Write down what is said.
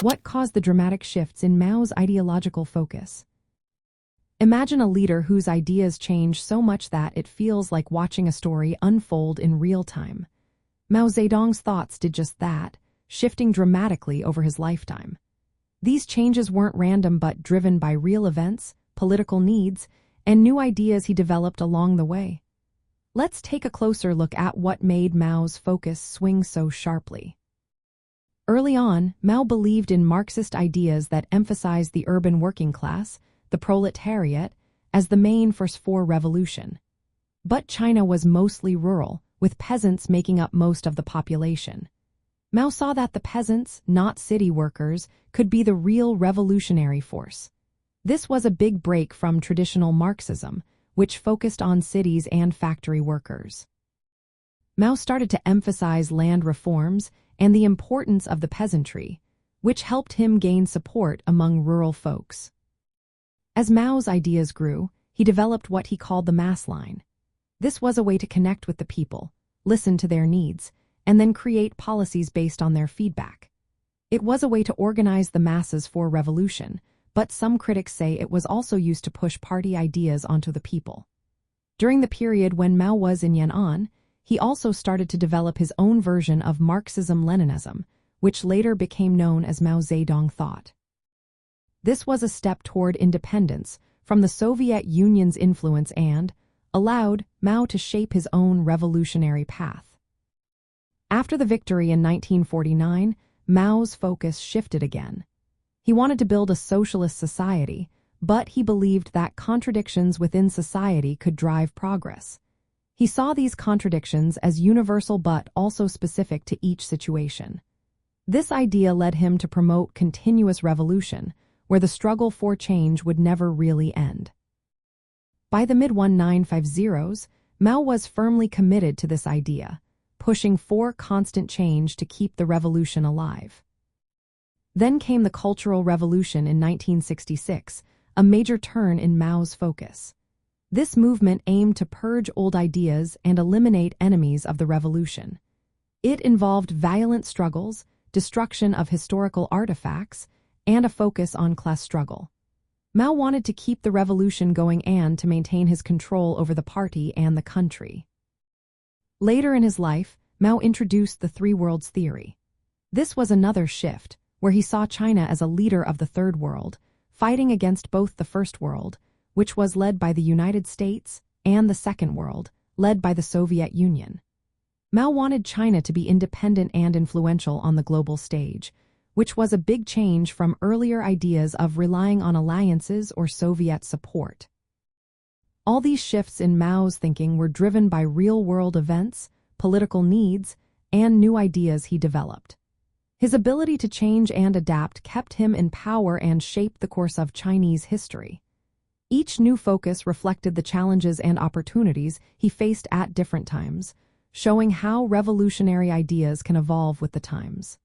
What caused the dramatic shifts in Mao's ideological focus? Imagine a leader whose ideas change so much that it feels like watching a story unfold in real time. Mao Zedong's thoughts did just that, shifting dramatically over his lifetime. These changes weren't random but driven by real events, political needs, and new ideas he developed along the way. Let's take a closer look at what made Mao's focus swing so sharply. Early on, Mao believed in Marxist ideas that emphasized the urban working class, the proletariat, as the main force for revolution. But China was mostly rural, with peasants making up most of the population. Mao saw that the peasants, not city workers, could be the real revolutionary force. This was a big break from traditional Marxism, which focused on cities and factory workers. Mao started to emphasize land reforms and the importance of the peasantry, which helped him gain support among rural folks. As Mao's ideas grew, he developed what he called the mass line. This was a way to connect with the people, listen to their needs, and then create policies based on their feedback. It was a way to organize the masses for revolution, but some critics say it was also used to push party ideas onto the people. During the period when Mao was in Yan'an, he also started to develop his own version of Marxism-Leninism, which later became known as Mao Zedong thought. This was a step toward independence from the Soviet Union's influence and allowed Mao to shape his own revolutionary path. After the victory in 1949, Mao's focus shifted again. He wanted to build a socialist society, but he believed that contradictions within society could drive progress. He saw these contradictions as universal but also specific to each situation. This idea led him to promote continuous revolution, where the struggle for change would never really end. By the mid-1950s, Mao was firmly committed to this idea, pushing for constant change to keep the revolution alive. Then came the Cultural Revolution in 1966, a major turn in Mao's focus. This movement aimed to purge old ideas and eliminate enemies of the revolution. It involved violent struggles, destruction of historical artifacts, and a focus on class struggle. Mao wanted to keep the revolution going and to maintain his control over the party and the country. Later in his life, Mao introduced the Three Worlds theory. This was another shift, where he saw China as a leader of the Third World, fighting against both the First World, which was led by the United States, and the Second World, led by the Soviet Union. Mao wanted China to be independent and influential on the global stage, which was a big change from earlier ideas of relying on alliances or Soviet support. All these shifts in Mao's thinking were driven by real-world events, political needs, and new ideas he developed. His ability to change and adapt kept him in power and shaped the course of Chinese history. Each new focus reflected the challenges and opportunities he faced at different times, showing how revolutionary ideas can evolve with the times.